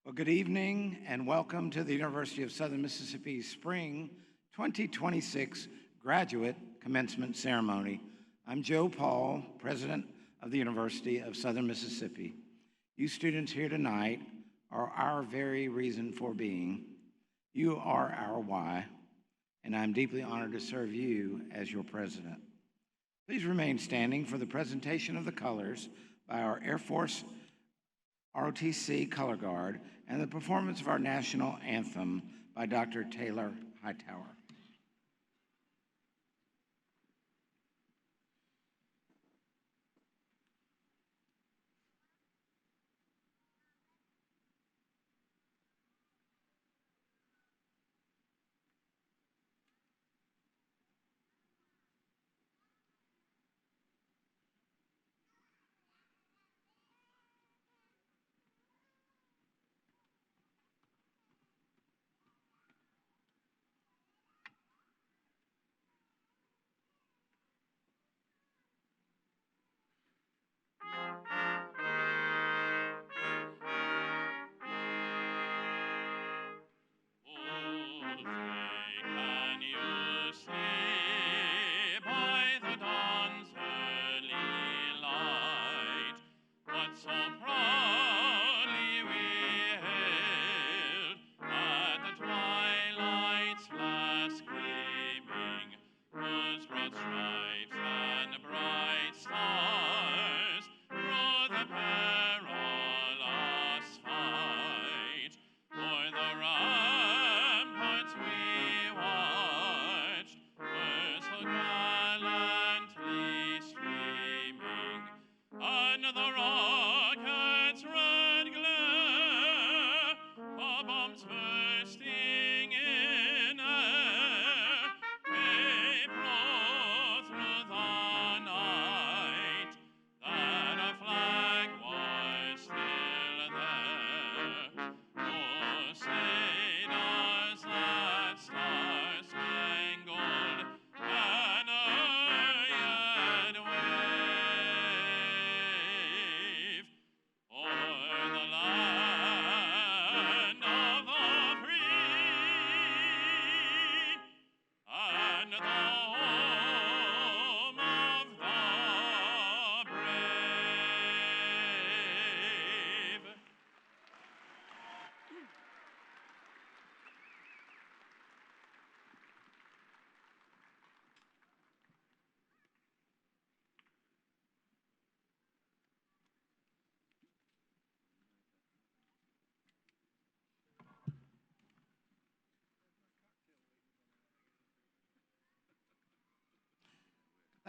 Well, good evening and welcome to the University of Southern Mississippi's Spring 2026 Graduate Commencement Ceremony. I'm Joe Paul, President of the University of Southern Mississippi. You students here tonight are our very reason for being. You are our why, and I'm deeply honored to serve you as your president. Please remain standing for the presentation of the colors by our Air Force ROTC Color Guard and the performance of our national anthem by Dr. Taylor Hightower.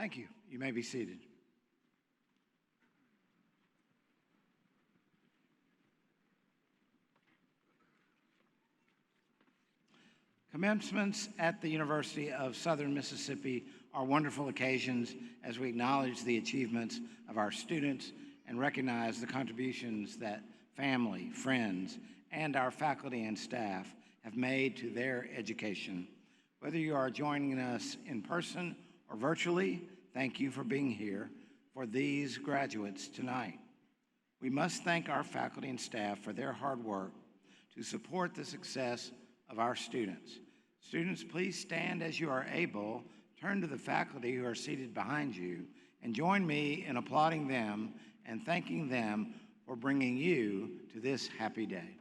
Thank you. You may be seated. Commencements at the University of Southern Mississippi are wonderful occasions as we acknowledge the achievements of our students and recognize the contributions that family, friends, and our faculty and staff have made to their education. Whether you are joining us in person or virtually, thank you for being here for these graduates tonight. We must thank our faculty and staff for their hard work to support the success of our students. Students, please stand as you are able, turn to the faculty who are seated behind you, and join me in applauding them and thanking them for bringing you to this happy day.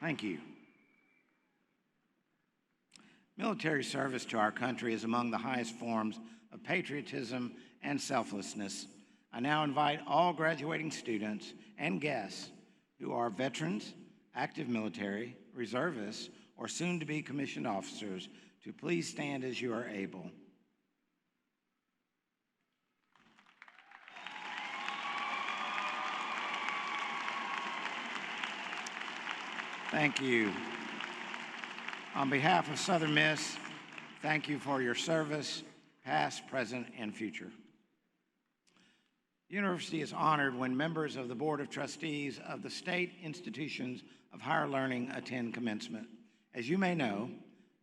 Thank you. Military service to our country is among the highest forms of patriotism and selflessness. I now invite all graduating students and guests who are veterans, active military, reservists, or soon-to-be commissioned officers to please stand as you are able. Thank you. On behalf of Southern Miss, thank you for your service, past, present, and future. The university is honored when members of the Board of Trustees of the state institutions of higher learning attend commencement, As you may know,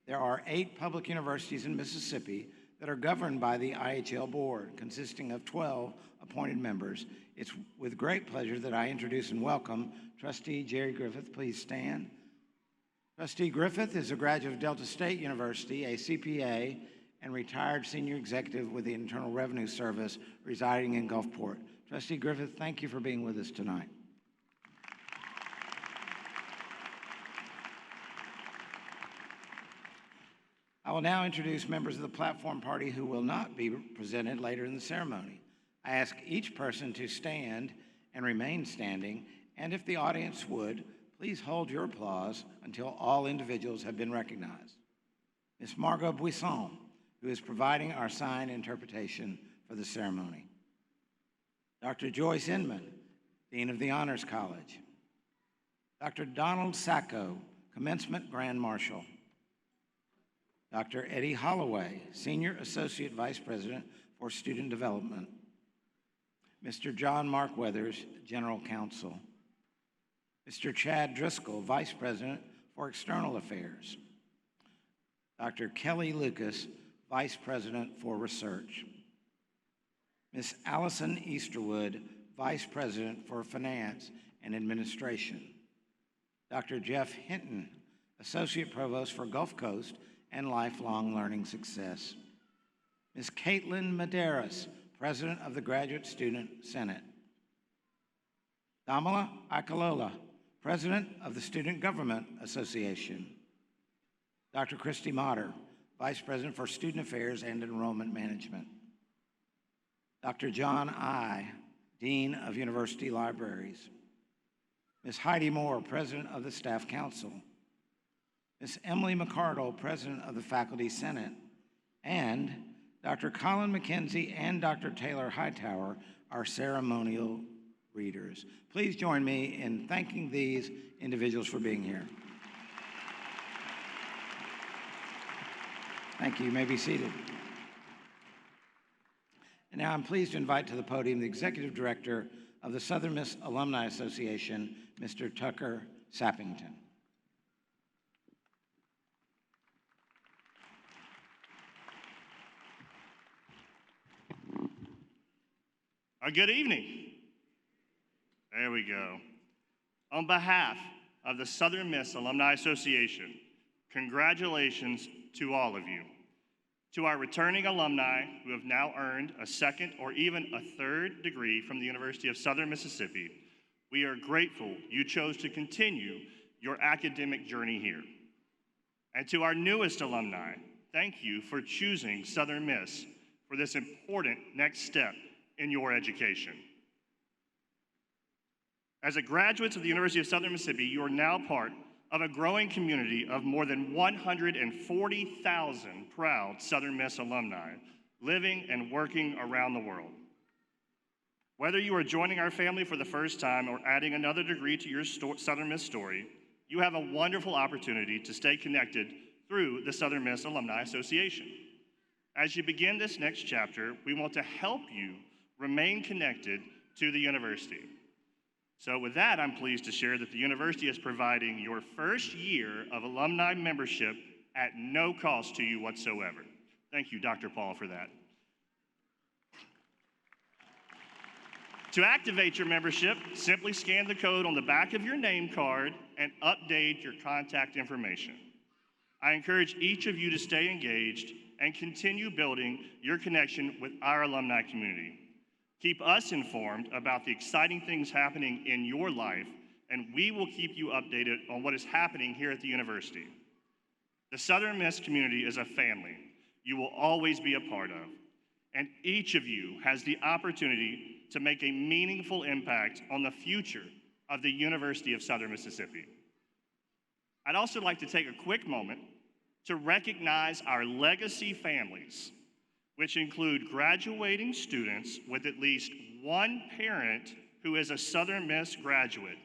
there are 8 public universities in Mississippi that are governed by the IHL Board, consisting of 12 appointed members. It's with great pleasure that I introduce and welcome Trustee Jerry Griffith. Please stand. Trustee Griffith is a graduate of Delta State University, a CPA, and retired senior executive with the Internal Revenue Service residing in Gulfport. Trustee Griffith, thank you for being with us tonight. I will now introduce members of the platform party who will not be presented later in the ceremony. I ask each person to stand and remain standing, and if the audience would, please hold your applause until all individuals have been recognized. Ms. Margot Buisson, who is providing our sign interpretation for the ceremony. Dr. Joyce Inman, Dean of the Honors College. Dr. Donald Sacco, Commencement Grand Marshal. Dr. Eddie Holloway, Senior Associate Vice President for Student Development. Mr. John Mark Weathers, General Counsel. Mr. Chad Driscoll, Vice President for External Affairs. Dr. Kelly Lucas, Vice President for Research. Ms. Allison Easterwood, Vice President for Finance and Administration. Dr. Jeff Hinton, Associate Provost for Gulf Coast and Lifelong Learning Success. Ms. Caitlin Medeiros, President of the Graduate Student Senate. Damala Akalola, President of the Student Government Association. Dr. Christy Motter, Vice President for Student Affairs and Enrollment Management. Dr. John I, Dean of University Libraries. Ms. Heidi Moore, President of the Staff Council. Ms. Emily McCardle, President of the Faculty Senate. And Dr. Colin McKenzie and Dr. Taylor Hightower, our ceremonial readers. Please join me in thanking these individuals for being here. Thank you. You may be seated. And now I'm pleased to invite to the podium the Executive Director of the Southern Miss Alumni Association, Mr. Tucker Sappington. Good evening. There we go. On behalf of the Southern Miss Alumni Association, congratulations to all of you. To our returning alumni who have now earned a second or even a third degree from the University of Southern Mississippi, we are grateful you chose to continue your academic journey here. And to our newest alumni, thank you for choosing Southern Miss for this important next step in your education. As a graduate of the University of Southern Mississippi, you are now part of a growing community of more than 140,000 proud Southern Miss alumni living and working around the world. Whether you are joining our family for the first time or adding another degree to your Southern Miss story, you have a wonderful opportunity to stay connected through the Southern Miss Alumni Association. As you begin this next chapter, we want to help you remain connected to the university. So with that, I'm pleased to share that the university is providing your first year of alumni membership at no cost to you whatsoever. Thank you, Dr. Paul, for that. To activate your membership, simply scan the code on the back of your name card and update your contact information. I encourage each of you to stay engaged and continue building your connection with our alumni community. Keep us informed about the exciting things happening in your life, and we will keep you updated on what is happening here at the university. The Southern Miss community is a family you will always be a part of, and each of you has the opportunity to make a meaningful impact on the future of the University of Southern Mississippi. I'd also like to take a quick moment to recognize our legacy families, which include graduating students with at least one parent who is a Southern Miss graduate.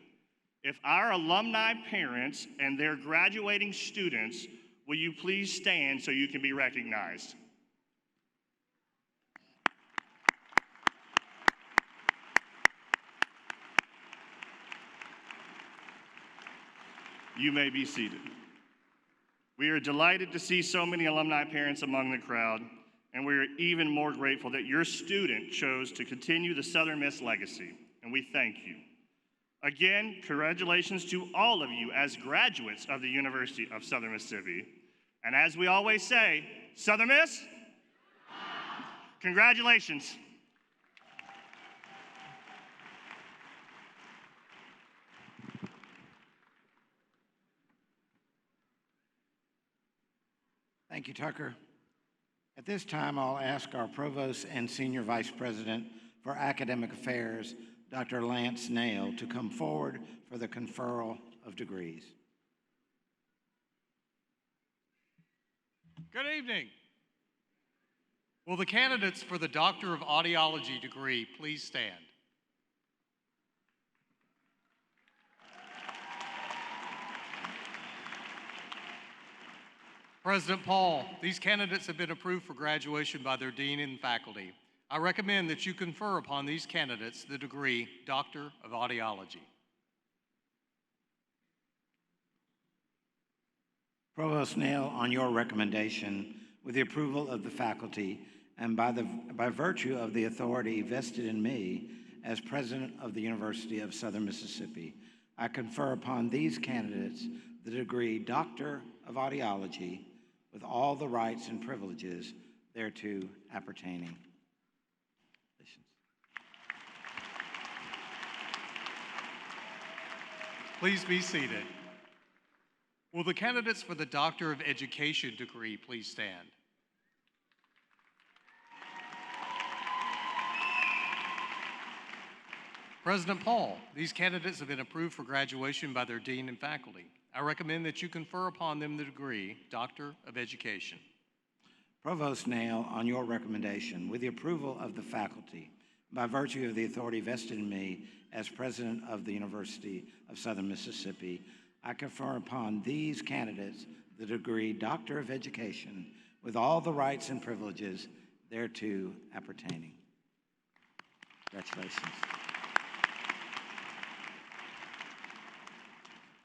If our alumni parents and their graduating students, will you please stand so you can be recognized? You may be seated. We are delighted to see so many alumni parents among the crowd, and we are even more grateful that your student chose to continue the Southern Miss legacy, and we thank you. Again, congratulations to all of you as graduates of the University of Southern Mississippi. And as we always say, Southern Miss, congratulations. Thank you, Tucker. At this time, I'll ask our Provost and Senior Vice President for Academic Affairs, Dr. Lance Nail, to come forward for the conferral of degrees. Good evening. Will the candidates for the Doctor of Audiology degree please stand? President Paul, these candidates have been approved for graduation by their dean and faculty. I recommend that you confer upon these candidates the degree Doctor of Audiology. Provost Nail, on your recommendation, with the approval of the faculty and by virtue of the authority vested in me as President of the University of Southern Mississippi, I confer upon these candidates the degree Doctor of Audiology with all the rights and privileges thereto appertaining. Please be seated. Will the candidates for the Doctor of Education degree please stand? President Paul, these candidates have been approved for graduation by their dean and faculty. I recommend that you confer upon them the degree Doctor of Education. Provost Nail, on your recommendation, with the approval of the faculty, by virtue of the authority vested in me as President of the University of Southern Mississippi, I confer upon these candidates the degree Doctor of Education with all the rights and privileges thereto appertaining. Congratulations.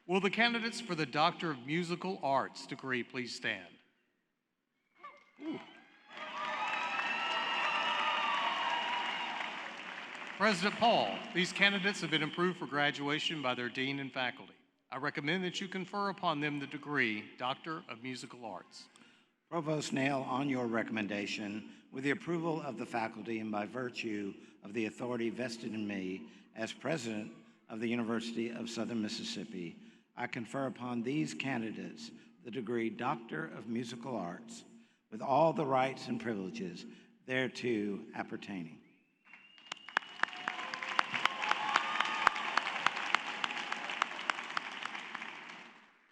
Will the candidates for the Doctor of Musical Arts degree please stand? Ooh. President Paul, these candidates have been approved for graduation by their dean and faculty. I recommend that you confer upon them the degree Doctor of Musical Arts. Provost Nail, on your recommendation, with the approval of the faculty and by virtue of the authority vested in me as President of the University of Southern Mississippi, I confer upon these candidates the degree Doctor of Musical Arts with all the rights and privileges thereto appertaining.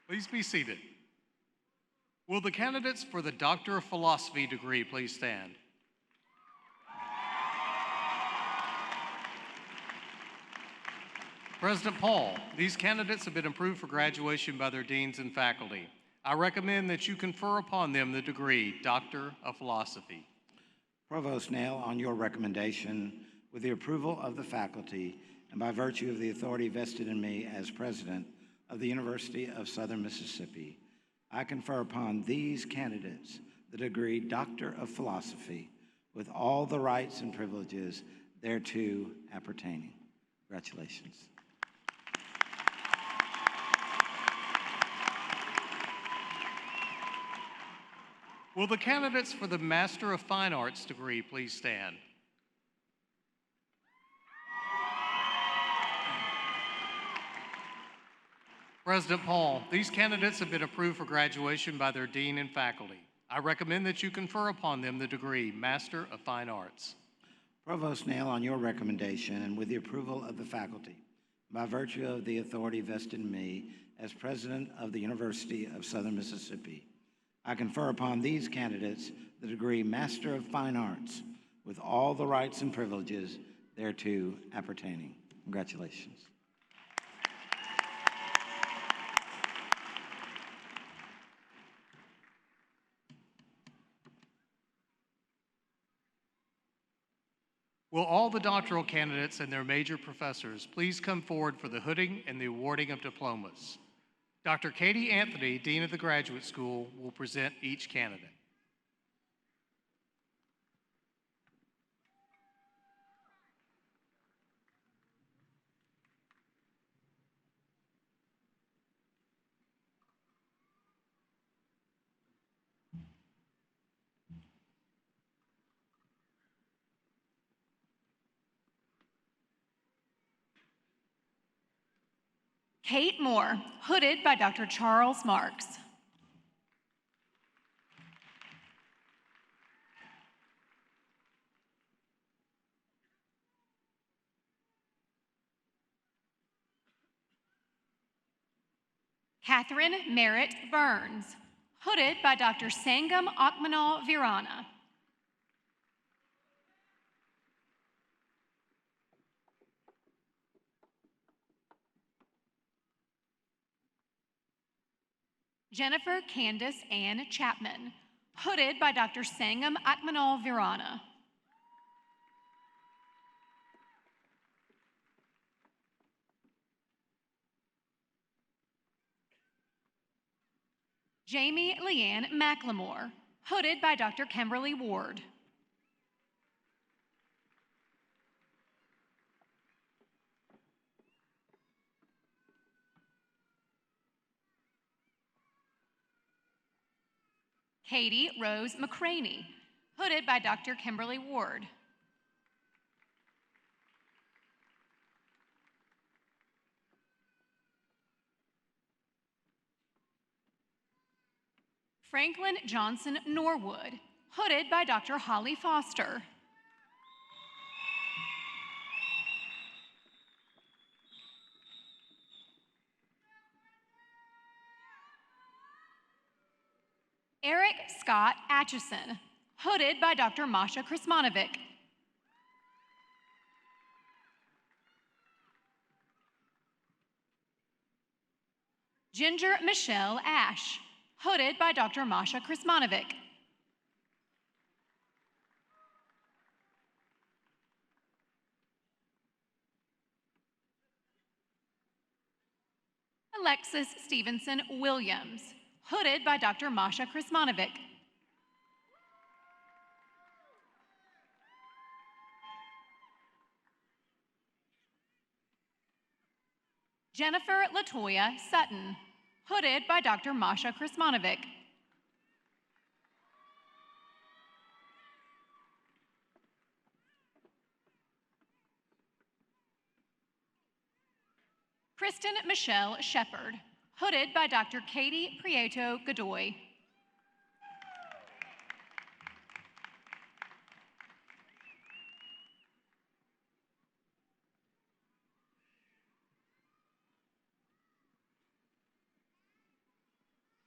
Please be seated. Will the candidates for the Doctor of Philosophy degree please stand? President Paul, these candidates have been approved for graduation by their deans and faculty. I recommend that you confer upon them the degree Doctor of Philosophy. Provost Nail, on your recommendation, with the approval of the faculty and by virtue of the authority vested in me as President of the University of Southern Mississippi, I confer upon these candidates the degree Doctor of Philosophy with all the rights and privileges thereto appertaining. Congratulations. Will the candidates for the Master of Fine Arts degree please stand? President Paul, these candidates have been approved for graduation by their dean and faculty. I recommend that you confer upon them the degree Master of Fine Arts. Provost Nail, on your recommendation and with the approval of the faculty, by virtue of the authority vested in me as President of the University of Southern Mississippi, I confer upon these candidates the degree Master of Fine Arts with all the rights and privileges thereto appertaining. Congratulations. Will all the doctoral candidates and their major professors please come forward for the hooding and the awarding of diplomas? Dr. Katie Anthony, Dean of the Graduate School, will present each candidate. Kate Moore, hooded by Dr. Charles Marks. Catherine Merritt Burns, hooded by Dr. Sangam Akmanal Virana. Jennifer Candace Ann Chapman, hooded by Dr. Sangam Akmanal Virana. Jamie Leanne McLemore, hooded by Dr. Kimberly Ward. Katie Rose McCraney, hooded by Dr. Kimberly Ward. Franklin Johnson Norwood, hooded by Dr. Holly Foster. Eric Scott Atchison, hooded by Dr. Masha Krismanovic. Ginger Michelle Ash, hooded by Dr. Masha Krismanovic. Alexis Stevenson Williams, hooded by Dr. Masha Krismanovic. Jennifer Latoya Sutton, hooded by Dr. Masha Krismanovic. Kristen Michelle Shepard, hooded by Dr. Katie Prieto Godoy.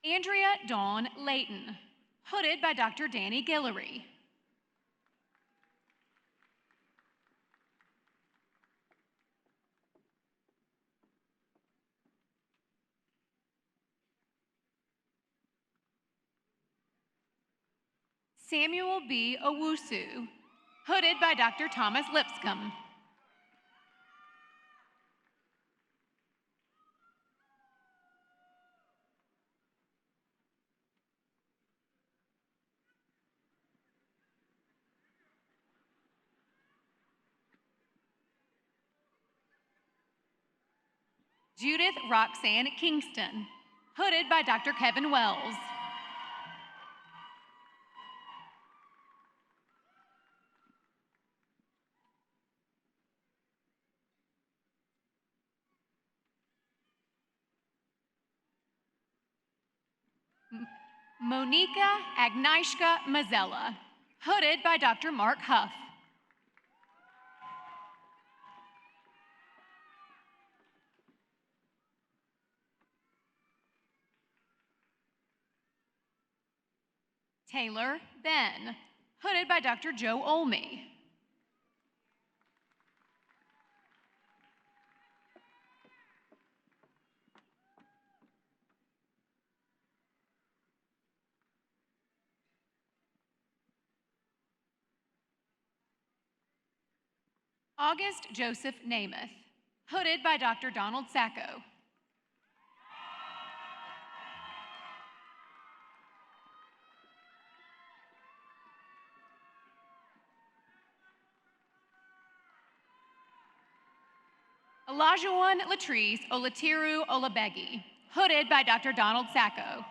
Andrea Dawn Layton, hooded by Dr. Danny Guillory. Samuel B. Owusu, hooded by Dr. Thomas Lipscomb. Judith Roxanne Kingston, hooded by Dr. Kevin Wells. Monika Agnieszka Mazella, hooded by Dr. Mark Huff. Taylor Ben, hooded by Dr. Joe Olney. August Joseph Namath, hooded by Dr. Donald Sacco. Olajuwon Latrice Olatiru Olabegi, hooded by Dr. Donald Sacco.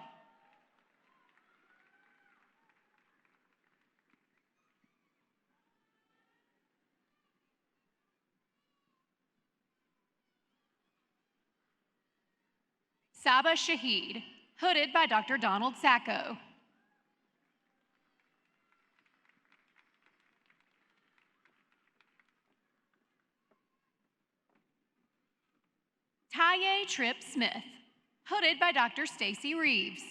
Saba Shahid, hooded by Dr. Donald Sacco. Taye Tripp Smith, hooded by Dr. Stacy Reeves.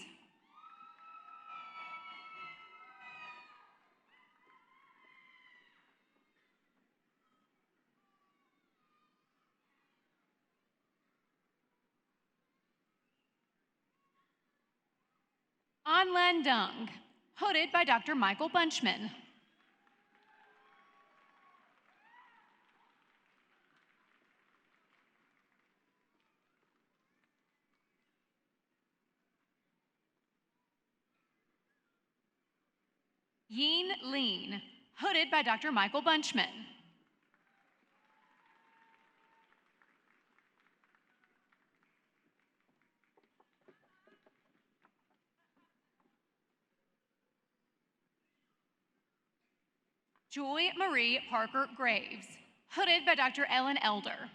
Anlan Dung, hooded by Dr. Michael Bunchman. Yeen Lean, hooded by Dr. Michael Bunchman. Joy Marie Parker Graves, hooded by Dr. Ellen Elder.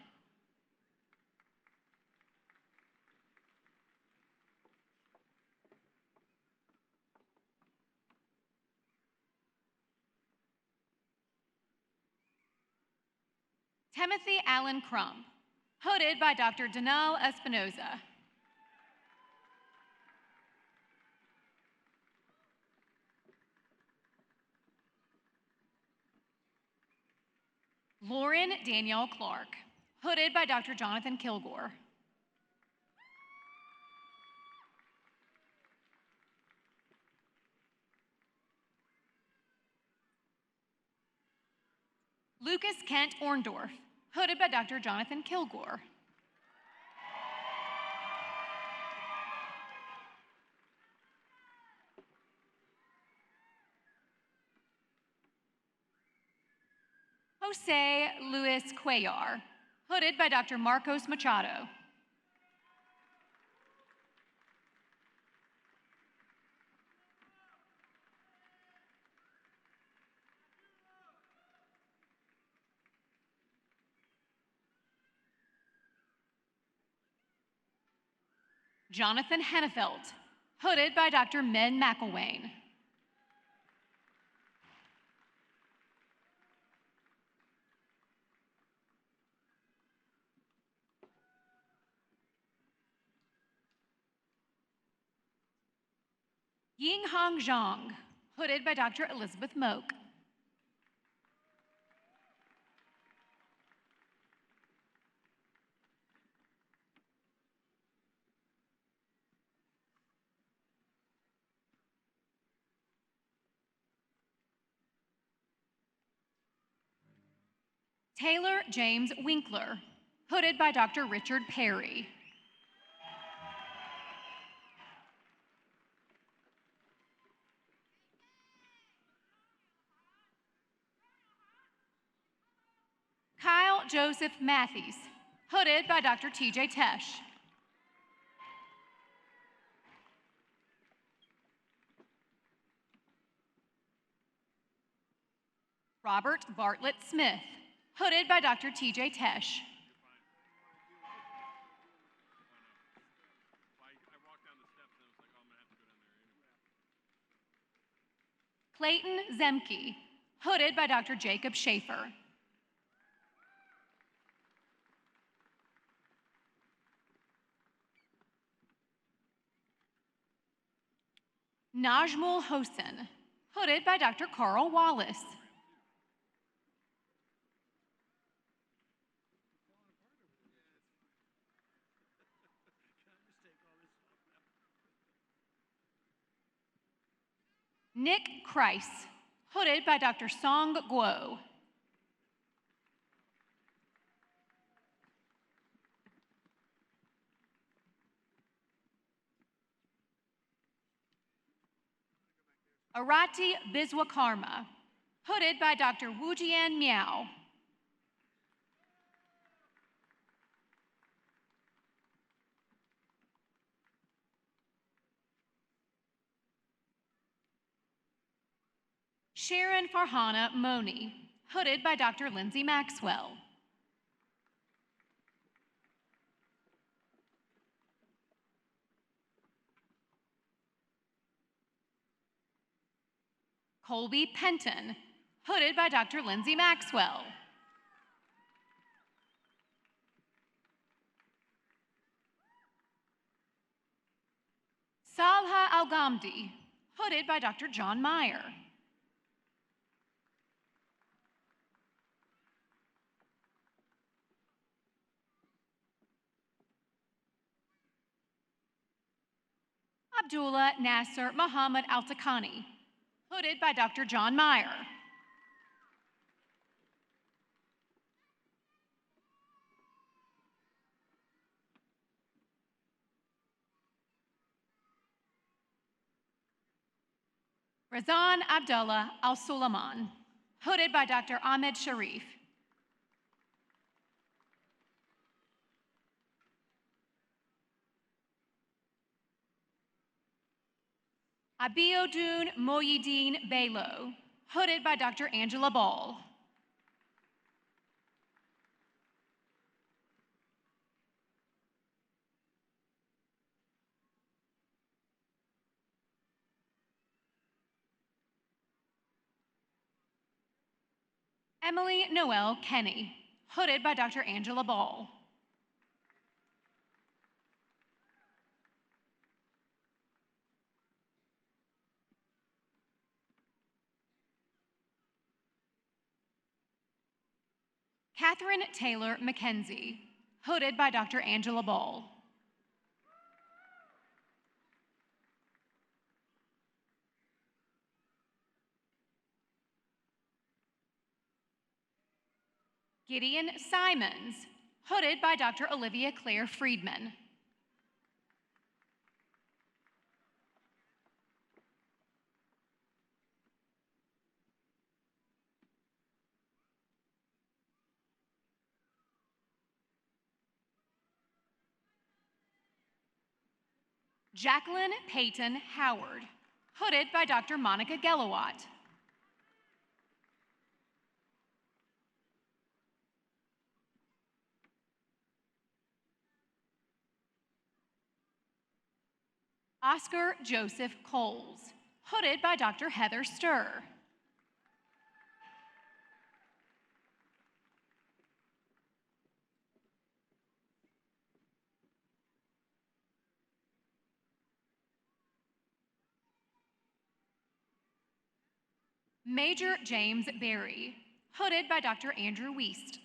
Timothy Allen Crump, hooded by Dr. Danal Espinoza. Lauren Danielle Clark, hooded by Dr. Jonathan Kilgore. Lucas Kent Orndorff, hooded by Dr. Jonathan Kilgore. Jose Luis Cuellar, hooded by Dr. Marcos Machado. Jonathan Hennefeld, hooded by Dr. Men McElwain. Yinghang Zhang, hooded by Dr. Elizabeth Moak. Taylor James Winkler, hooded by Dr. Richard Perry. Kyle Joseph Matthews, hooded by Dr. TJ Tesh. Robert Bartlett Smith, hooded by Dr. TJ Tesh. Clayton Zemke, hooded by Dr. Jacob Schaefer. Najmul Hosen, hooded by Dr. Carl Wallace. Nick Kreis, hooded by Dr. Song Guo. Arati Biswakarma, hooded by Dr. Wujian Miao. Sharon Farhana Moni, hooded by Dr. Lindsay Maxwell. Colby Penton, hooded by Dr. Lindsay Maxwell. Salha Al-Ghamdi, hooded by Dr. John Meyer. Abdullah Nasser Muhammad Altakani, hooded by Dr. John Meyer. Razan Abdullah Al-Sulaiman, hooded by Dr. Ahmed Sharif. Abiodun Moyideen Belo, hooded by Dr. Angela Ball. Emily Noel Kenny, hooded by Dr. Angela Ball. Catherine Taylor McKenzie, hooded by Dr. Angela Ball. Gideon Simons, hooded by Dr. Olivia Claire Friedman. Jacqueline Peyton Howard, hooded by Dr. Monica Gelawat. Oscar Joseph Coles, hooded by Dr. Heather Sturr. Major James Berry, hooded by Dr. Andrew Wiest.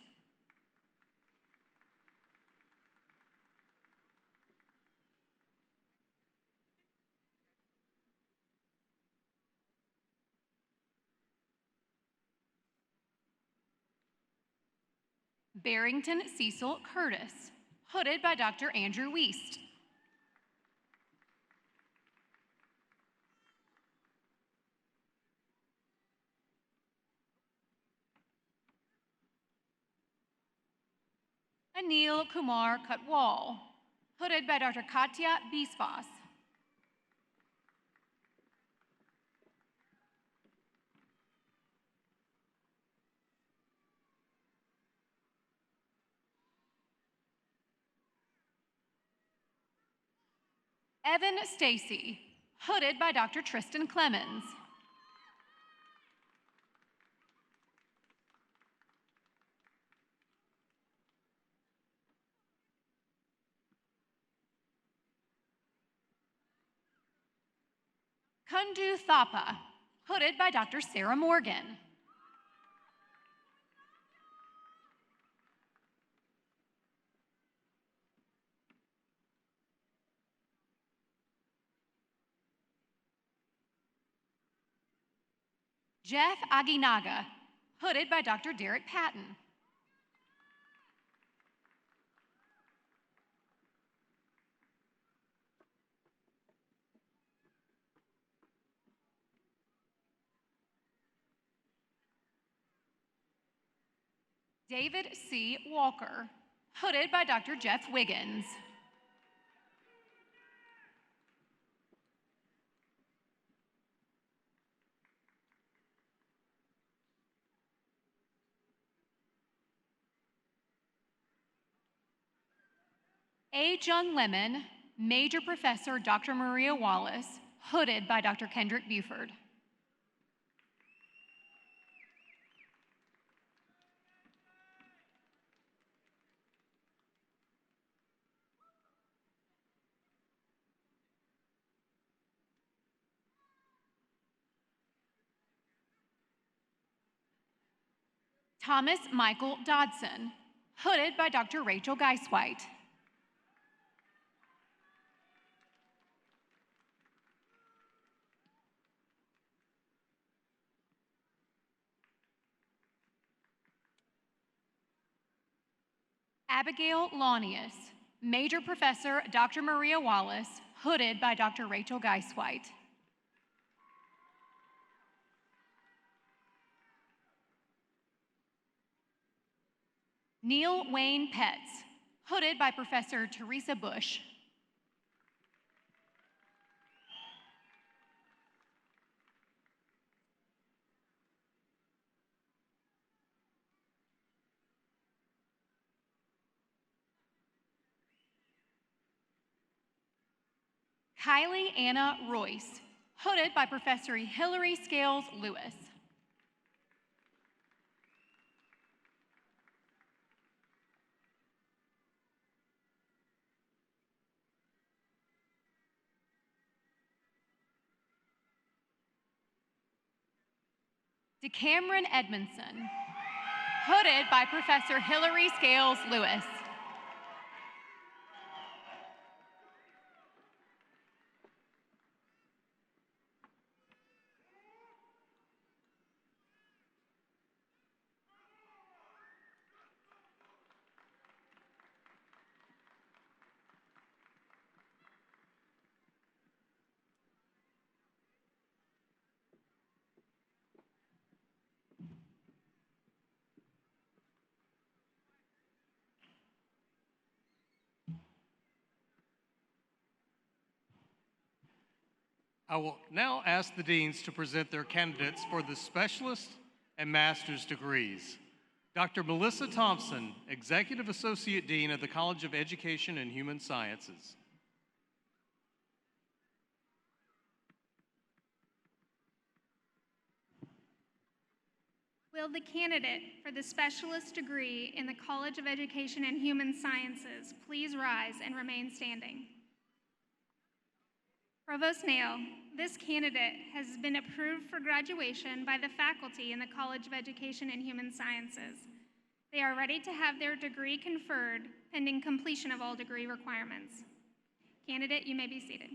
Barrington Cecil Curtis, hooded by Dr. Andrew Wiest. Anil Kumar Katwal, hooded by Dr. Katya Biswas. Evan Stacy, hooded by Dr. Tristan Clemens. Kundu Thapa, hooded by Dr. Sarah Morgan. Jeff Aguinaga, hooded by Dr. Derek Patton. David C. Walker, hooded by Dr. Jeff Wiggins. A. Jung Lemon, Major Professor Dr. Maria Wallace, hooded by Dr. Kendrick Buford. Thomas Michael Dodson, hooded by Dr. Rachel Geiswhite. Abigail Launius, Major Professor Dr. Maria Wallace, hooded by Dr. Rachel Geiswhite. Neil Wayne Petz, hooded by Professor Teresa Bush. Kylie Anna Royce, hooded by Professor Hilary Scales Lewis. DeCameron Edmondson, hooded by Professor Hilary Scales Lewis. I will now ask the deans to present their candidates for the specialist and master's degrees. Dr. Melissa Thompson, Executive Associate Dean of the College of Education and Human Sciences. Will the candidate for the specialist degree in the College of Education and Human Sciences please rise and remain standing? Provost Nail, this candidate has been approved for graduation by the faculty in the College of Education and Human Sciences. They are ready to have their degree conferred pending completion of all degree requirements. Candidate, you may be seated.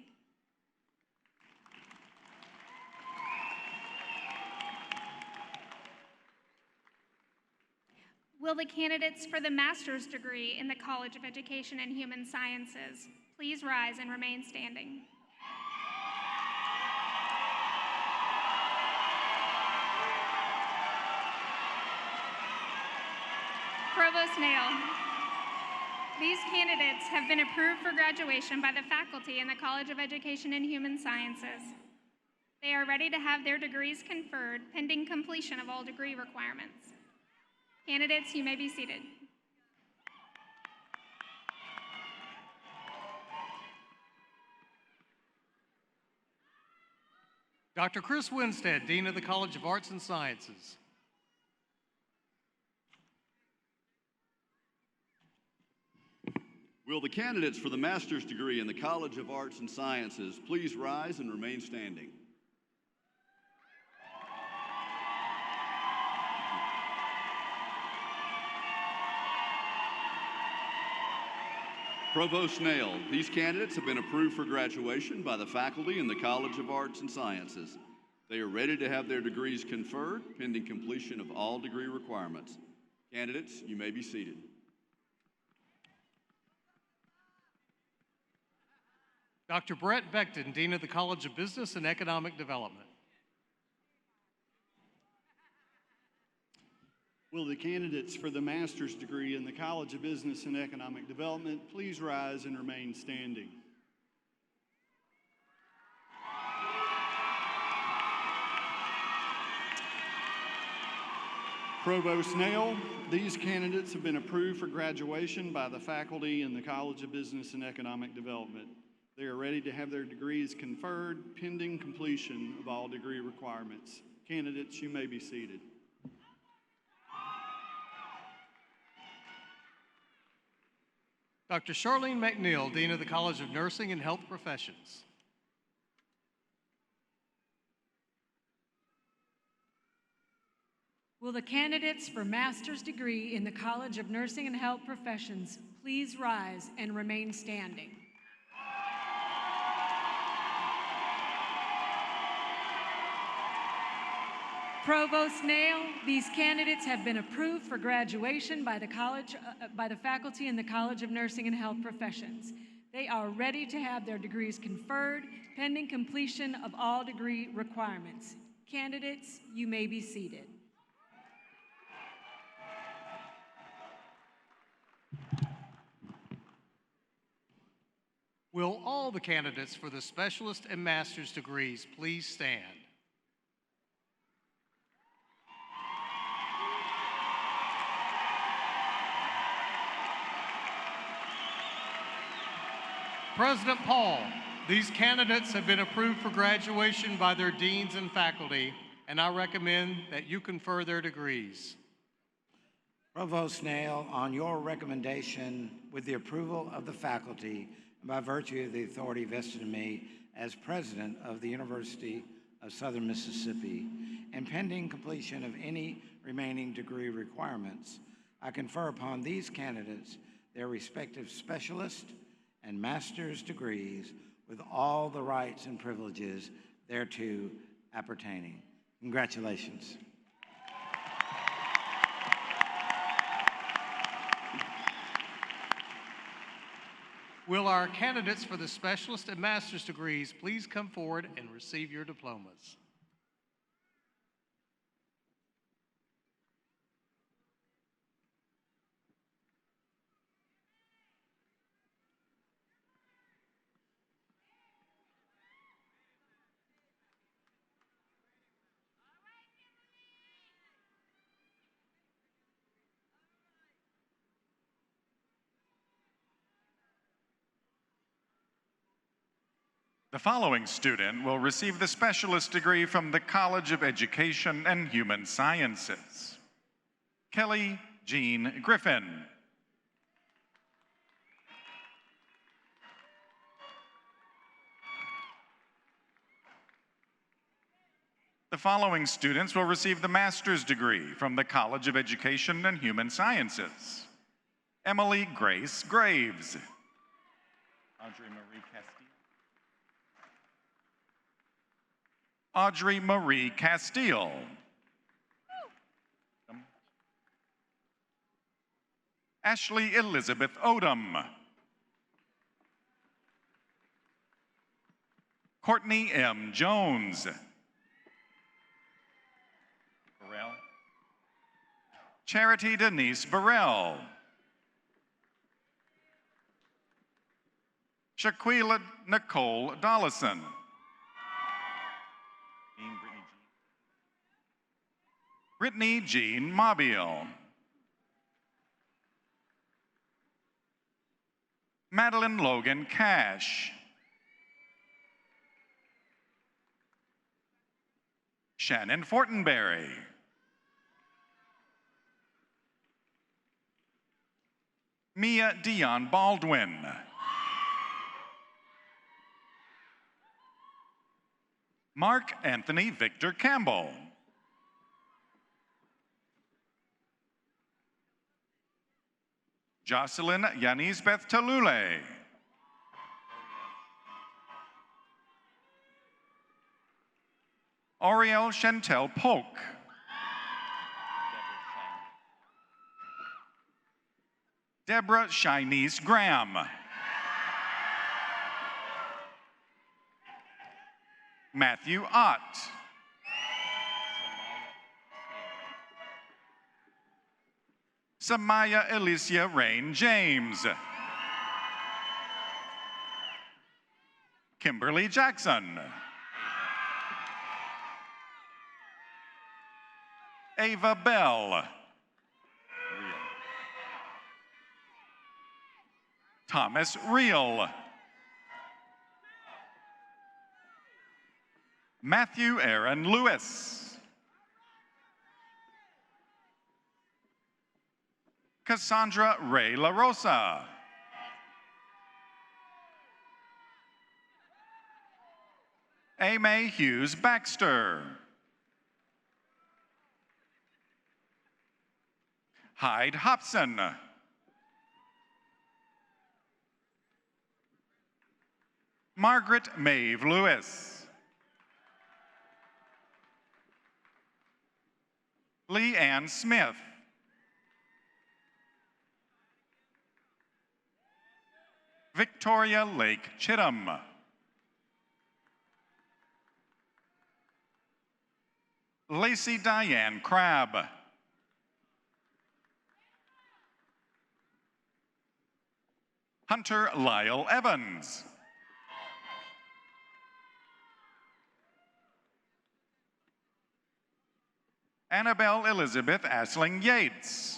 Will the candidates for the master's degree in the College of Education and Human Sciences please rise and remain standing? Provost Nail, these candidates have been approved for graduation by the faculty in the College of Education and Human Sciences. They are ready to have their degrees conferred pending completion of all degree requirements. Candidates, you may be seated. Dr. Chris Winstead, Dean of the College of Arts and Sciences. Will the candidates for the master's degree in the College of Arts and Sciences please rise and remain standing? Provost Nail, these candidates have been approved for graduation by the faculty in the College of Arts and Sciences. They are ready to have their degrees conferred pending completion of all degree requirements. Candidates, you may be seated. Dr. Brett Beckton, Dean of the College of Business and Economic Development. Will the candidates for the master's degree in the College of Business and Economic Development please rise and remain standing? Provost Nail, these candidates have been approved for graduation by the faculty in the College of Business and Economic Development. They are ready to have their degrees conferred pending completion of all degree requirements. Candidates, you may be seated. Dr. Charlene McNeil, Dean of the College of Nursing and Health Professions. Will the candidates for master's degree in the College of Nursing and Health Professions please rise and remain standing? Provost Nail, these candidates have been approved for graduation by the faculty in the College of Nursing and Health Professions. They are ready to have their degrees conferred pending completion of all degree requirements. Candidates, you may be seated. Will all the candidates for the specialist and master's degrees please stand? President Paul, these candidates have been approved for graduation by their deans and faculty, and I recommend that you confer their degrees. Provost Nail, on your recommendation, with the approval of the faculty, and by virtue of the authority vested in me as president of the University of Southern Mississippi, and pending completion of any remaining degree requirements, I confer upon these candidates their respective specialist and master's degrees with all the rights and privileges thereto appertaining. Congratulations. Will our candidates for the specialist and master's degrees please come forward and receive your diplomas? The following student will receive the specialist degree from the College of Education and Human Sciences. Kelly Jean Griffin. The following students will receive the master's degree from the College of Education and Human Sciences. Emily Grace Graves. Audrey Marie Castile. Ashley Elizabeth Odom. Courtney M. Jones. Burrell. Charity Denise Burrell. Shaquila Nicole Dollison. Brittany Jean Mobile. Madeline Logan Cash. Shannon Fortenberry. Mia Dion Baldwin. Mark Anthony Victor Campbell. Jocelyn Yanis Beth Talule. Oriel Chantel Polk. Deborah Shinice Graham. Matthew Ott. Samaya Alicia Rain James. Kimberly Jackson. Ava Bell. Thomas Reel. Matthew Aaron Lewis. Cassandra Ray La Rosa. Amy Hughes Baxter. Hyde Hobson. Margaret Maeve Lewis. Lee Ann Smith. Victoria Lake Chittum. Lacey Diane Crabb. Hunter Lyle Evans. Annabelle Elizabeth Asling Yates.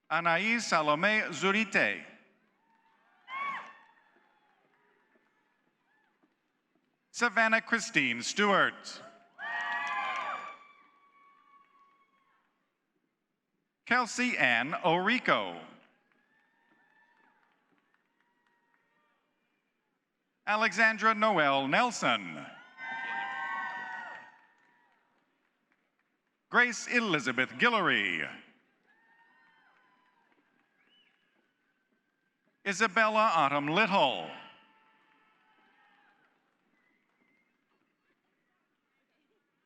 Anaïs Salome Zurite. Savannah Christine Stewart. Kelsey Ann Orico. Alexandra Noel Nelson. Grace Elizabeth Guillory. Isabella Autumn Little.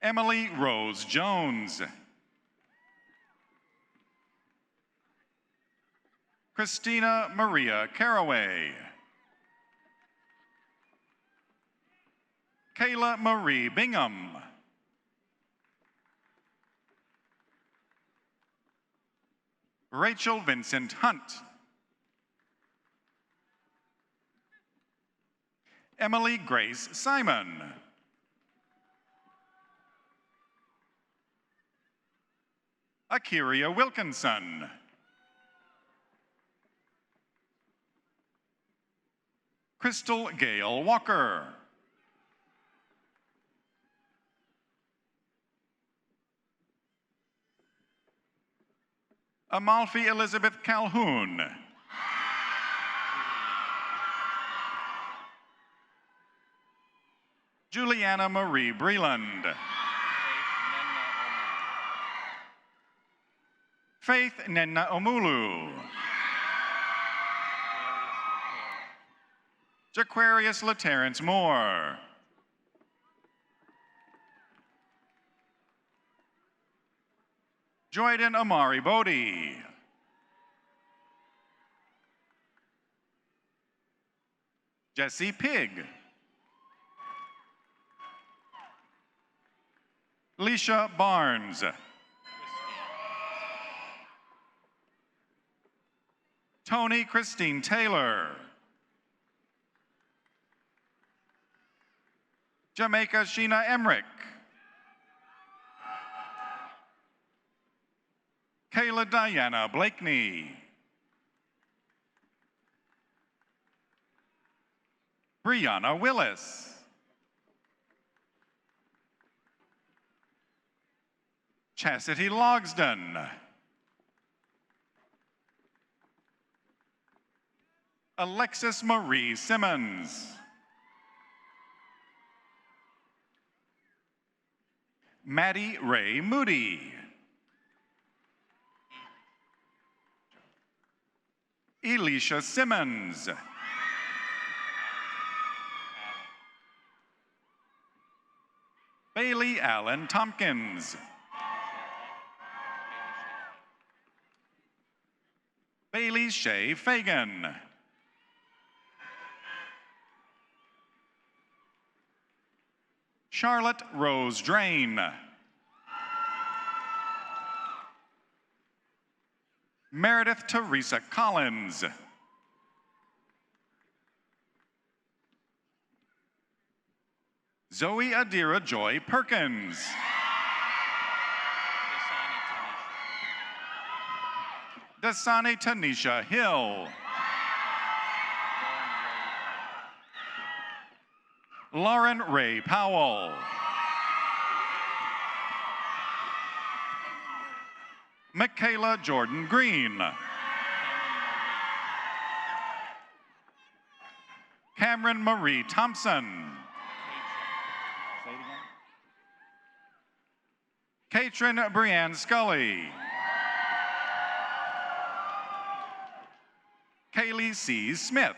Emily Rose Jones. Christina Maria Caraway. Kayla Marie Bingham. Rachel Vincent Hunt. Emily Grace Simon. Akiria Wilkinson. Crystal Gale Walker. Amalfi Elizabeth Calhoun. Juliana Marie Breland. Faith Nenna Omulu. Jaquarius LaTerrence Moore. Joyden Amari Bodie. Jesse Pig. Leisha Barnes. Tony Christine Taylor. Jamaica Sheena Emrick. Kayla Diana Blakeney. Brianna Willis. Chastity Logsdon. Alexis Marie Simmons. Maddie Ray Moody. Elisha Simmons. Bailey Allen Tompkins. Bailey Shea Fagan. Charlotte Rose Drain. Meredith Teresa Collins. Zoe Adira Joy Perkins. Dasani Tanisha Hill. Lauren Ray Powell. Michaela Jordan Green. Cameron Marie Thompson. Katrin Brianne Scully. Kaylee C. Smith.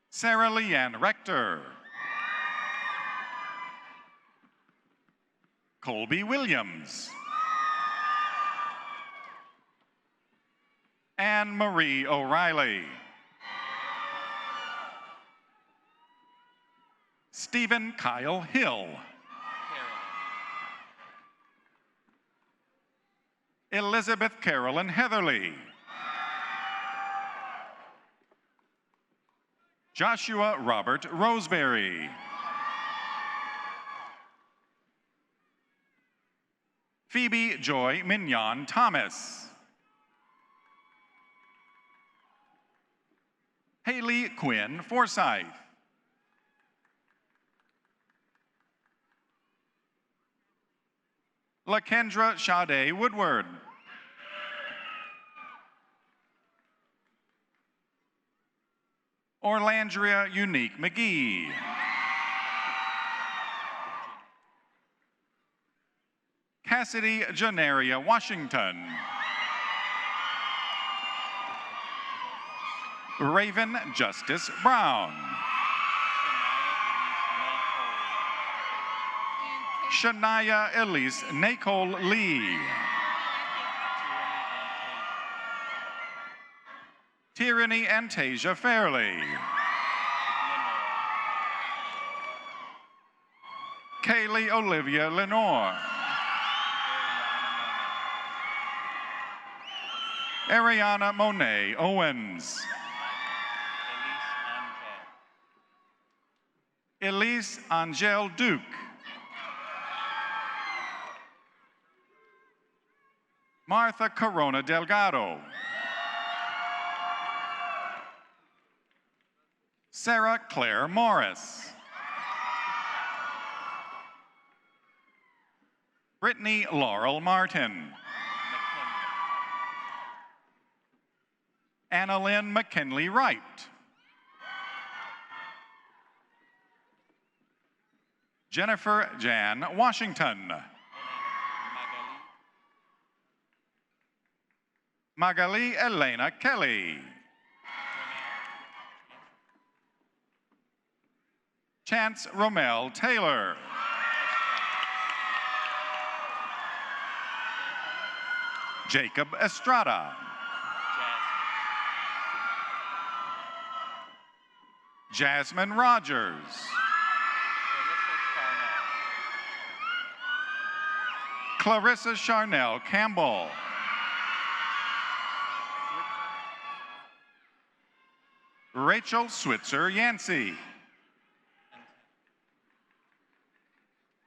Sarah Leanne Rector. Colby Williams. Anne Marie O'Reilly. Stephen Kyle Hill. Elizabeth Carolyn Heatherly. Joshua Robert Roseberry. Phoebe Joy Mignon Thomas. Haley Quinn Forsyth. LaKendra Sade Woodward. Orlandria Unique McGee. Cassidy Janaria Washington. Raven Justice Brown. Shania Elise Nicole Lee. Tyranny Antasia Fairley. Kaylee Olivia Lenore. Ariana Monet Owens. Elise Angel Duke. Martha Corona Delgado. Sarah Claire Morris. Brittany Laurel Martin. Annalyn McKinley Wright. Jennifer Jan Washington. Magali Elena Kelly. Chance Romel Taylor. Jacob Estrada. Jasmine Rogers. Clarissa Charnel Campbell. Rachel Switzer Yancey.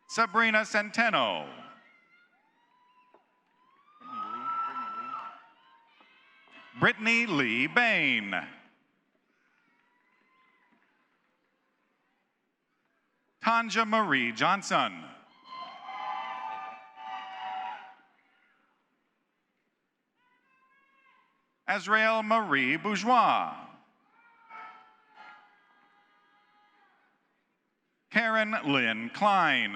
Sabrina Centeno. Brittany Lee Bain. Tanja Marie Johnson. Azrael Marie Bourgeois. Karen Lynn Klein.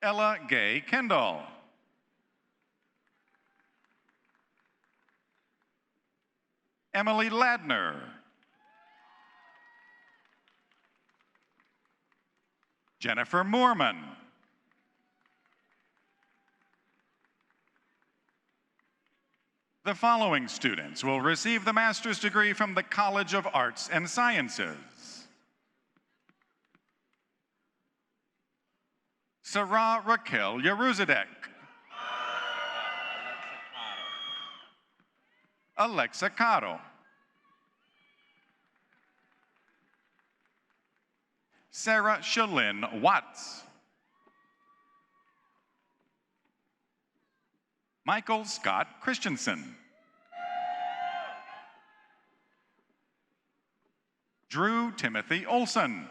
Ella Gay Kendall. Emily Ladner. Jennifer Moorman. The following students will receive the master's degree from the College of Arts and Sciences. Sarah Raquel Yeruzadek. Alexa Caro. Sarah Shalyn Watts. Michael Scott Christensen. Drew Timothy Olson.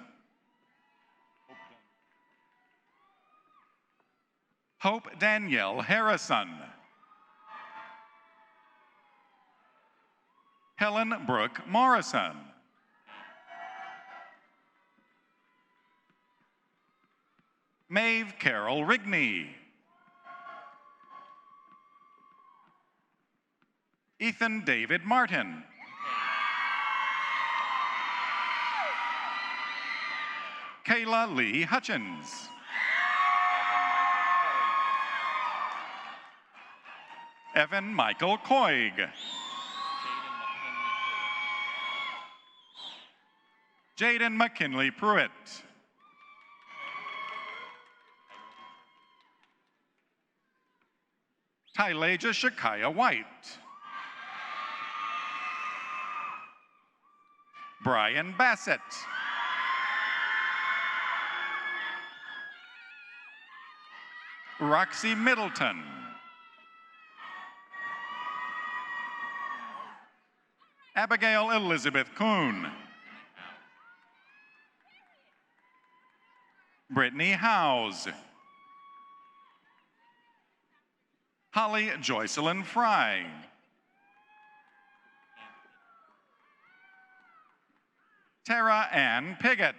Hope Danielle Harrison. Helen Brooke Morrison. Maeve Carol Rigney. Ethan David Martin. Kayla Lee Hutchins. Evan Michael Coig. Jaden McKinley Pruitt. Tylaja Shakaya White. Brian Bassett. Roxy Middleton. Abigail Elizabeth Kuhn. Brittany Howes. Holly Joycelyn Fry. Tara Ann Piggott.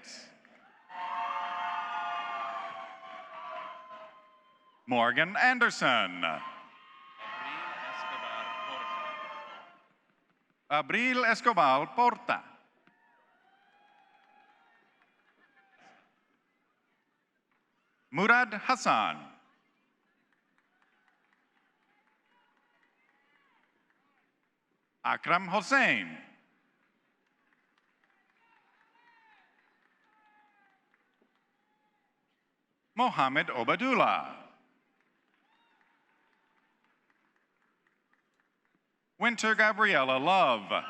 Morgan Anderson. Abril Escobar Porta. Murad Hassan. Akram Hossein. Mohammed Obadullah. Winter Gabriella Love.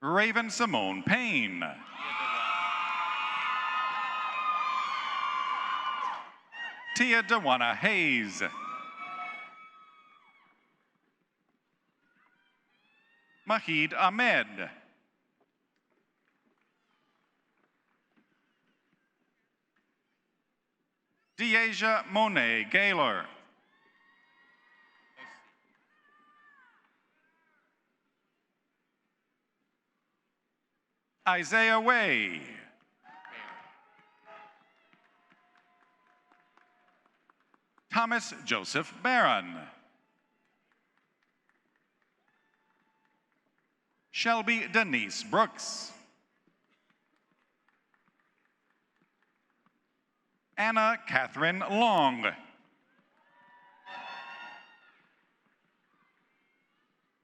Raven Simone Payne. Tia Dewana Hayes. Mahid Ahmed. Deasia Monet Gaylor. Isaiah Way. Thomas Joseph Barron. Shelby Denise Brooks. Anna Catherine Long.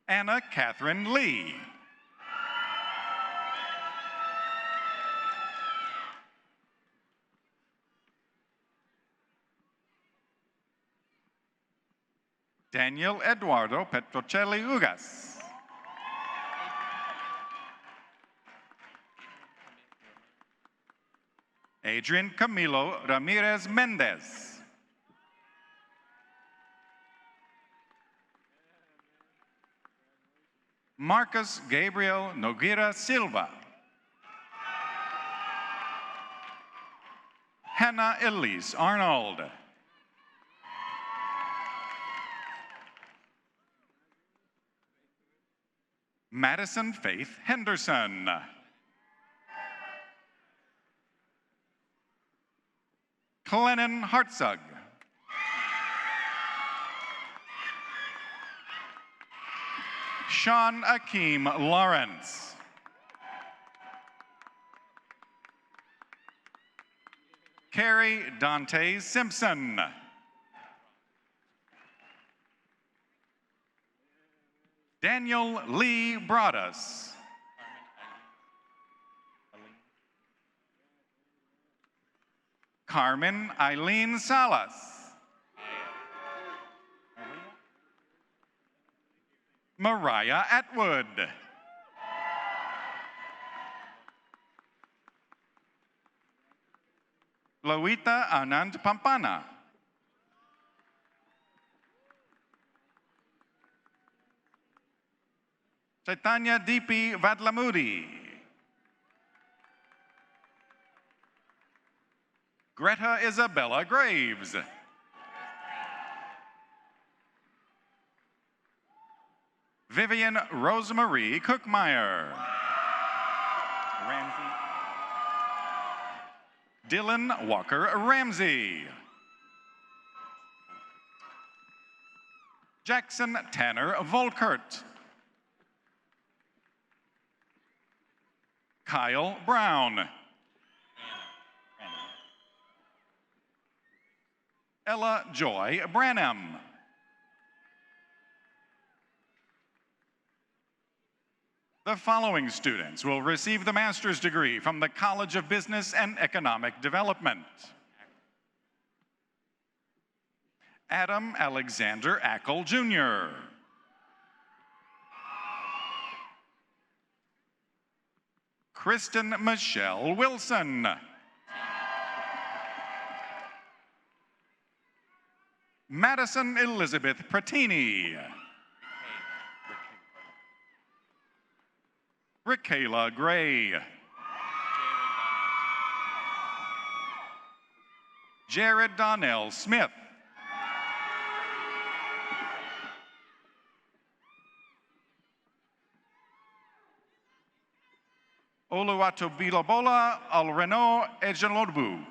Anna Catherine Lee. Daniel Eduardo Petrocelli Ugas. Adrian Camilo Ramirez Mendez. Marcus Gabriel Noguera Silva. Hannah Elise Arnold. Madison Faith Henderson. Clennon Hartzug. Sean Akeem Lawrence. Carrie Dante Simpson. Daniel Lee Broaddus. Carmen Eileen Salas. Mariah Atwood. Loita Anand Pampana. Chaitanya Deepi Vadlamudi. Greta Isabella Graves. Vivian Rosemarie Cookmeyer. Ramsey. Dylan Walker Ramsey. Jackson Tanner Volkert. Kyle Brown. Ella Joy Branham. The following students will receive the master's degree from the College of Business and Economic Development. Adam Alexander Ackle, Jr. Kristen Michelle Wilson. Madison Elizabeth Pratini. Rikayla Gray. Jared Donnell Smith. Oluwatobilobola Alreno Ejelodbu.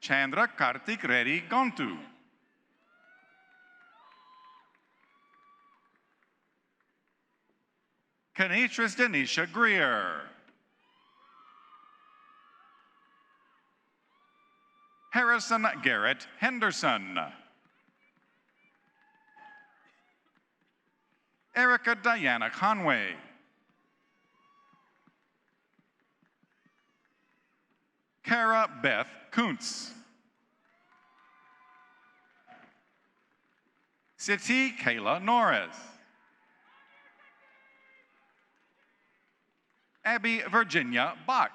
Chandra Kartik Reddy Gontu. Kenitris Denisha Greer. Harrison Garrett Henderson. Erica Diana Conway. Kara Beth Kuntz. Siti Kayla Norris. Abby Virginia Box.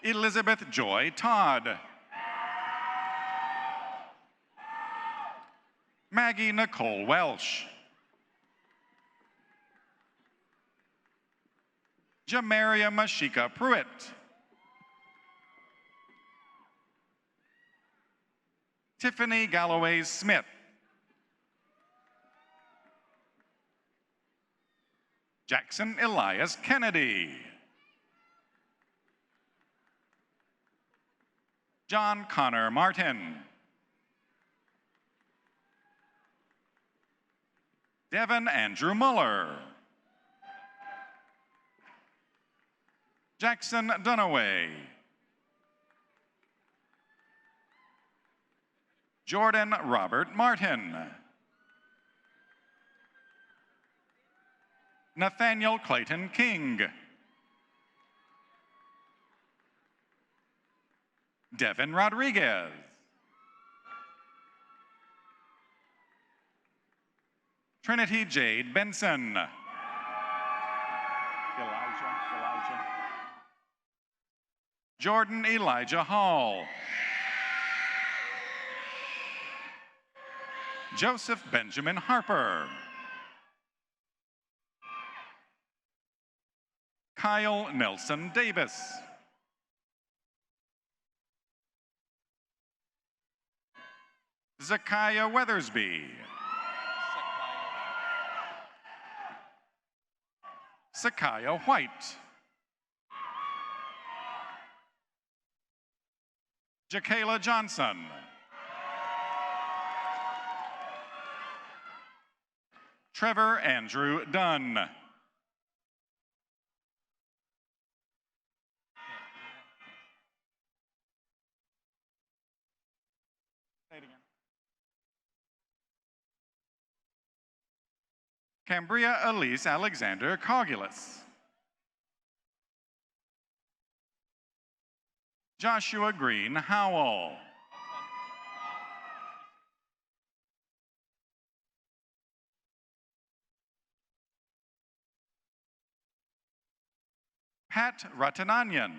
Elizabeth Joy Todd. Maggie Nicole Welsh. Jamaria Mashika Pruitt. Tiffany Galloway Smith. Jackson Elias Kennedy. John Connor Martin. Devin Andrew Muller. Jackson Dunaway. Jordan Robert Martin. Nathaniel Clayton King. Devin Rodriguez. Trinity Jade Benson. Elijah. Jordan Elijah Hall. Joseph Benjamin Harper. Kyle Nelson Davis. Zakiah Weathersby. Zakiah White. Jakayla Johnson. Trevor Andrew Dunn. Say it again. Cambria Elise Alexander Cogulus. Joshua Green Howell. Pat Ratananyan.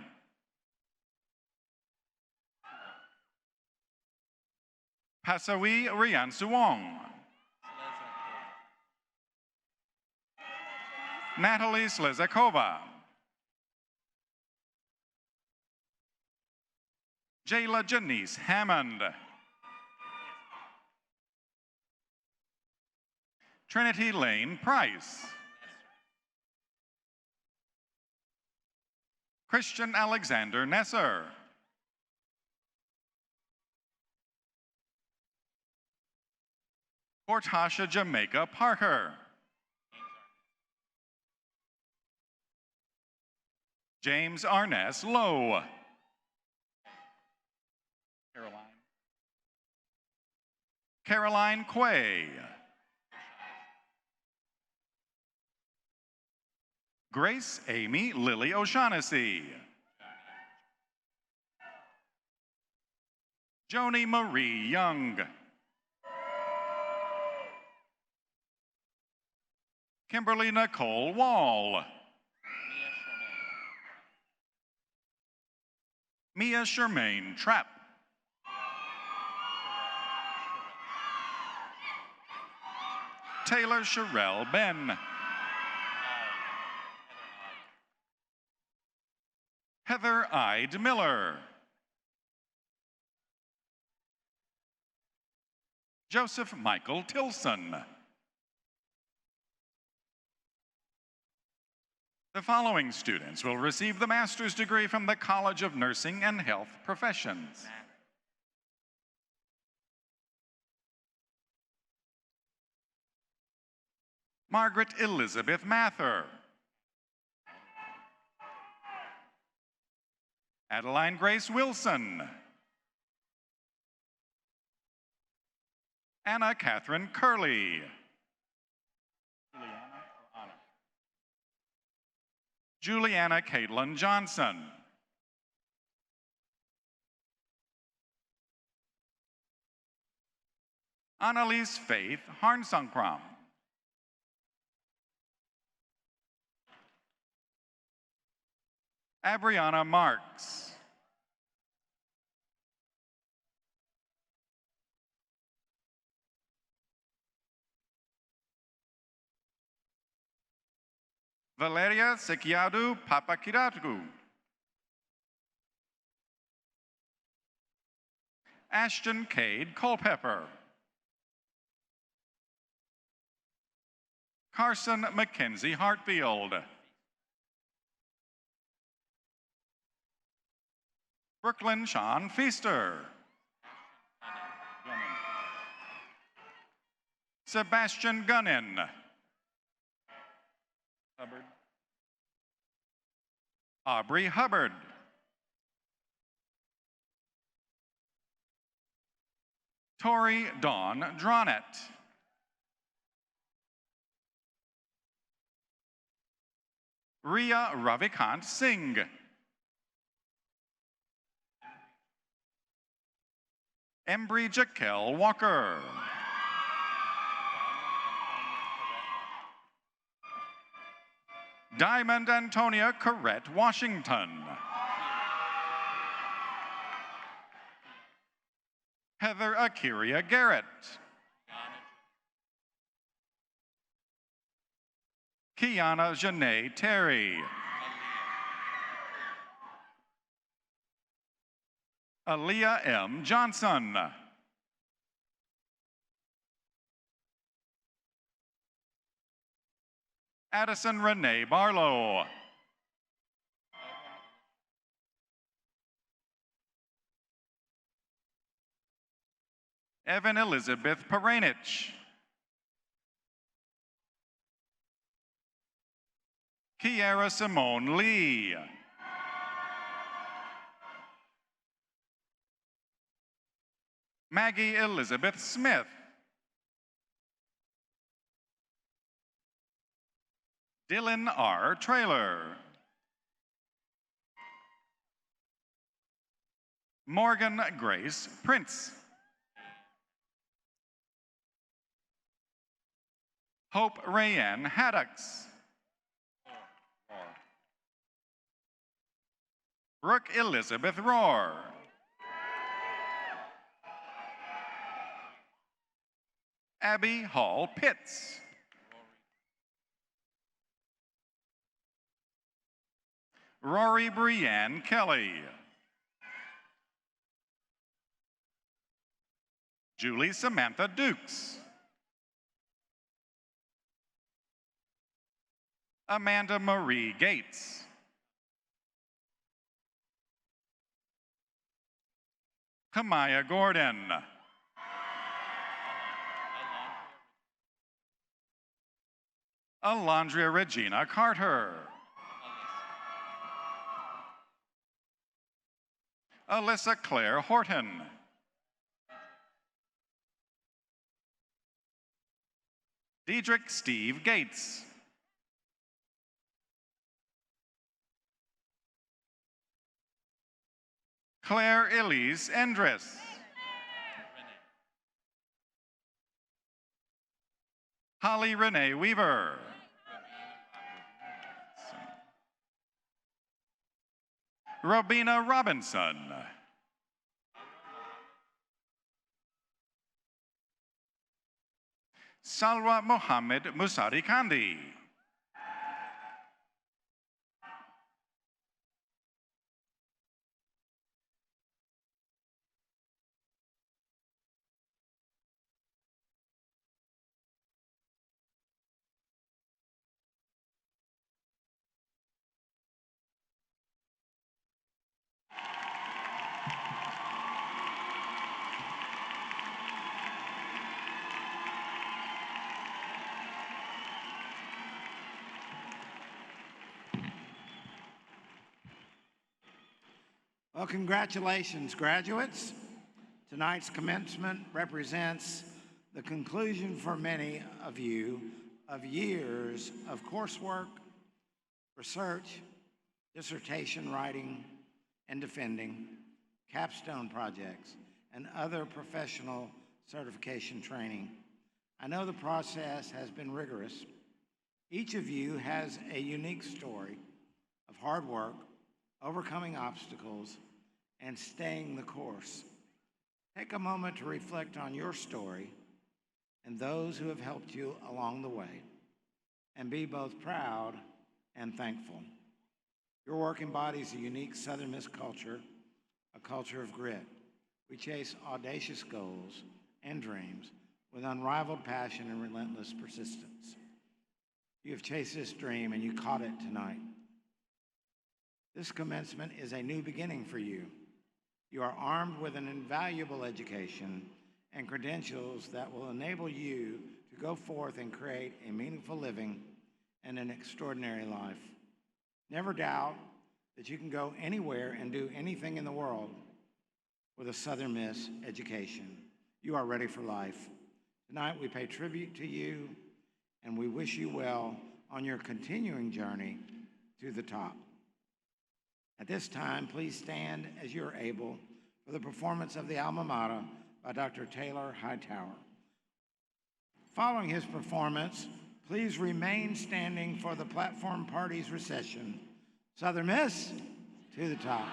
Pasawi Riansuong. Natalie Slezakova. Jayla Janice Hammond. Trinity Lane Price. Christian Alexander Nesser. Portasha Jamaica Parker. James Arness Lowe. Caroline Quay. Grace Amy Lily O'Shaughnessy. Joni Marie Young. Kimberly Nicole Wall. Mia Shermaine Trapp. Taylor Sherelle Ben. Heather Ide Miller. Joseph Michael Tilson. The following students will receive the master's degree from the College of Nursing and Health Professions. Margaret Elizabeth Mather. Adeline Grace Wilson. Anna Catherine Curley. Juliana Caitlin Johnson. Annalise Faith Harnsongkram. Abriana Marks. Valeria Sekiadu Papakiratu. Ashton Cade Culpepper. Carson Mackenzie Hartfield. Brooklyn Sean Feaster. Sebastian Gunnin. Aubrey Hubbard. Tori Dawn Dronett. Ria Ravikant Singh. Embry Jaquel Walker. Diamond Antonia Corrette Washington. Heather Akiria Garrett. Kiana Janae Terry. Aaliyah M. Johnson. Addison Renee Barlow. Evan Elizabeth Peranich. Kiara Simone Lee. Maggie Elizabeth Smith. Dylan R. Traylor. Morgan Grace Prince. Hope Rayanne Haddocks. Brooke Elizabeth Rohr. Abby Hall Pitts. Rory Brianne Kelly. Julie Samantha Dukes. Amanda Marie Gates. Kamaya Gordon. Alondria Regina Carter. Alyssa Claire Horton. Diedrich Steve Gates. Claire Elise Endres. Holly Renee Weaver. Robina Robinson. Salwa Mohammed Musari Kandi. Well, congratulations, graduates. Tonight's commencement represents the conclusion for many of you of years of coursework, research, dissertation writing and defending, capstone projects, and other professional certification training. I know the process has been rigorous. Each of you has a unique story of hard work, overcoming obstacles, and staying the course. Take a moment to reflect on your story and those who have helped you along the way, and be both proud and thankful. Your work embodies a unique Southern Miss culture, a culture of grit. We chase audacious goals and dreams with unrivaled passion and relentless persistence. You have chased this dream and you caught it tonight. This commencement is a new beginning for you. You are armed with an invaluable education and credentials that will enable you to go forth and create a meaningful living and an extraordinary life. Never doubt that you can go anywhere and do anything in the world with a Southern Miss education. You are ready for life. Tonight we pay tribute to you and we wish you well on your continuing journey to the top. At this time, please stand as you are able for the performance of the Alma Mater by Dr. Taylor Hightower. Following his performance, please remain standing for the platform party's recession. Southern Miss, to the top.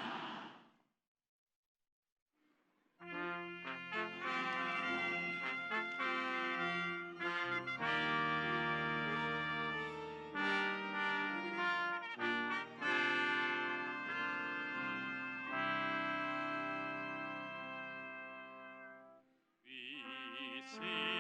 See